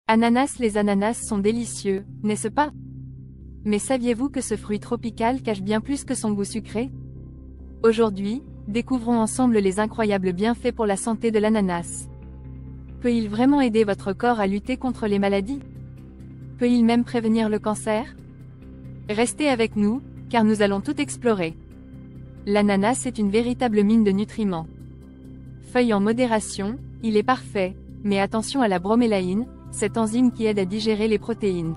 Ananas. Les ananas sont délicieux, n'est-ce pas? Mais saviez-vous que ce fruit tropical cache bien plus que son goût sucré? Aujourd'hui, découvrons ensemble les incroyables bienfaits pour la santé de l'ananas. Peut-il vraiment aider votre corps à lutter contre les maladies? Peut-il même prévenir le cancer? Restez avec nous, car nous allons tout explorer. L'ananas est une véritable mine de nutriments. Feuille en modération, il est parfait, mais attention à la bromélaïne, cette enzyme qui aide à digérer les protéines.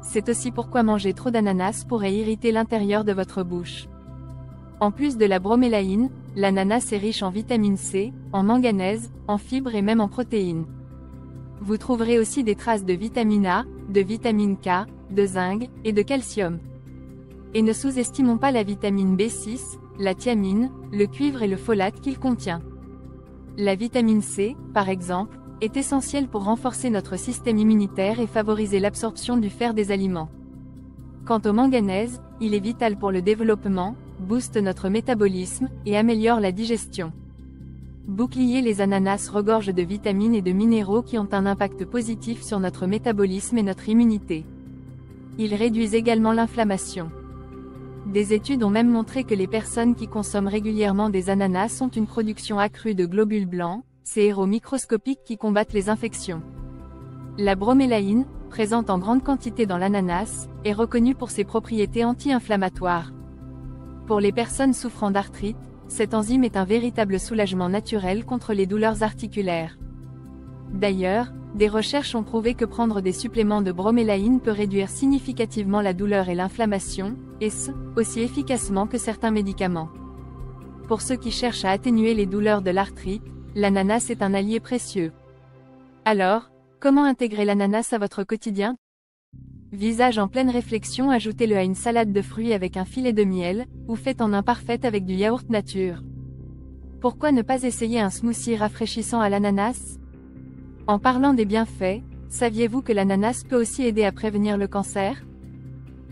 C'est aussi pourquoi manger trop d'ananas pourrait irriter l'intérieur de votre bouche. En plus de la bromélaïne, l'ananas est riche en vitamine C, en manganèse, en fibres et même en protéines. Vous trouverez aussi des traces de vitamine A, de vitamine K, de zinc, et de calcium. Et ne sous-estimons pas la vitamine B6, la thiamine, le cuivre et le folate qu'il contient. La vitamine C, par exemple, est essentielle pour renforcer notre système immunitaire et favoriser l'absorption du fer des aliments. Quant au manganèse, il est vital pour le développement, booste notre métabolisme, et améliore la digestion. Bouclier. Les ananas regorgent de vitamines et de minéraux qui ont un impact positif sur notre métabolisme et notre immunité. Ils réduisent également l'inflammation. Des études ont même montré que les personnes qui consomment régulièrement des ananas ont une production accrue de globules blancs, ces héros microscopiques qui combattent les infections. La bromélaïne, présente en grande quantité dans l'ananas, est reconnue pour ses propriétés anti-inflammatoires. Pour les personnes souffrant d'arthrite, cette enzyme est un véritable soulagement naturel contre les douleurs articulaires. D'ailleurs, des recherches ont prouvé que prendre des suppléments de bromélaïne peut réduire significativement la douleur et l'inflammation, et ce, aussi efficacement que certains médicaments. Pour ceux qui cherchent à atténuer les douleurs de l'arthrite, l'ananas est un allié précieux. Alors, comment intégrer l'ananas à votre quotidien? Visage en pleine réflexion, ajoutez-le à une salade de fruits avec un filet de miel, ou faites en un parfait avec du yaourt nature. Pourquoi ne pas essayer un smoothie rafraîchissant à l'ananas? En parlant des bienfaits, saviez-vous que l'ananas peut aussi aider à prévenir le cancer?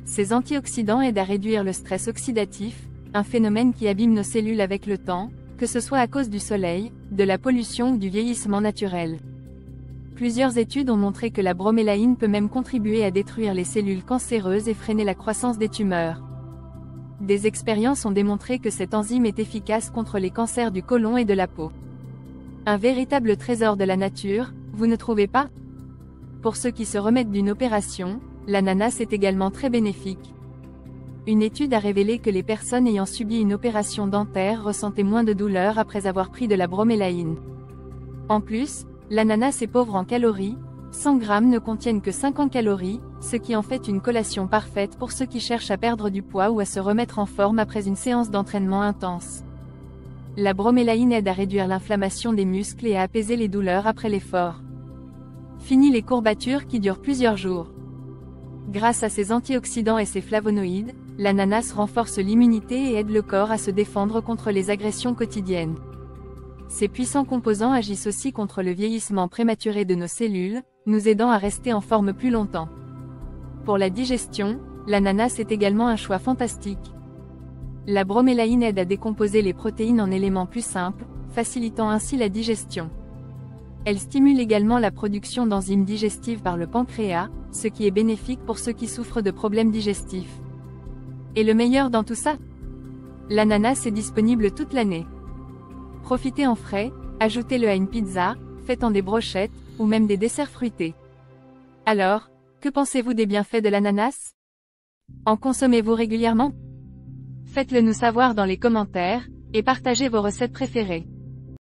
Ces antioxydants aident à réduire le stress oxydatif, un phénomène qui abîme nos cellules avec le temps, que ce soit à cause du soleil, de la pollution ou du vieillissement naturel. Plusieurs études ont montré que la bromélaïne peut même contribuer à détruire les cellules cancéreuses et freiner la croissance des tumeurs. Des expériences ont démontré que cette enzyme est efficace contre les cancers du côlon et de la peau. Un véritable trésor de la nature, vous ne trouvez pas? Pour ceux qui se remettent d'une opération, l'ananas est également très bénéfique. Une étude a révélé que les personnes ayant subi une opération dentaire ressentaient moins de douleur après avoir pris de la bromélaïne. En plus, l'ananas est pauvre en calories, 100 grammes ne contiennent que 50 calories, ce qui en fait une collation parfaite pour ceux qui cherchent à perdre du poids ou à se remettre en forme après une séance d'entraînement intense. La bromélaïne aide à réduire l'inflammation des muscles et à apaiser les douleurs après l'effort. Fini les courbatures qui durent plusieurs jours. Grâce à ses antioxydants et ses flavonoïdes, l'ananas renforce l'immunité et aide le corps à se défendre contre les agressions quotidiennes. Ces puissants composants agissent aussi contre le vieillissement prématuré de nos cellules, nous aidant à rester en forme plus longtemps. Pour la digestion, l'ananas est également un choix fantastique. La bromélaïne aide à décomposer les protéines en éléments plus simples, facilitant ainsi la digestion. Elle stimule également la production d'enzymes digestives par le pancréas, ce qui est bénéfique pour ceux qui souffrent de problèmes digestifs. Et le meilleur dans tout ça? L'ananas est disponible toute l'année. Profitez en frais, ajoutez-le à une pizza, faites en des brochettes, ou même des desserts fruités. Alors, que pensez-vous des bienfaits de l'ananas? En consommez-vous régulièrement? Faites-le nous savoir dans les commentaires, et partagez vos recettes préférées.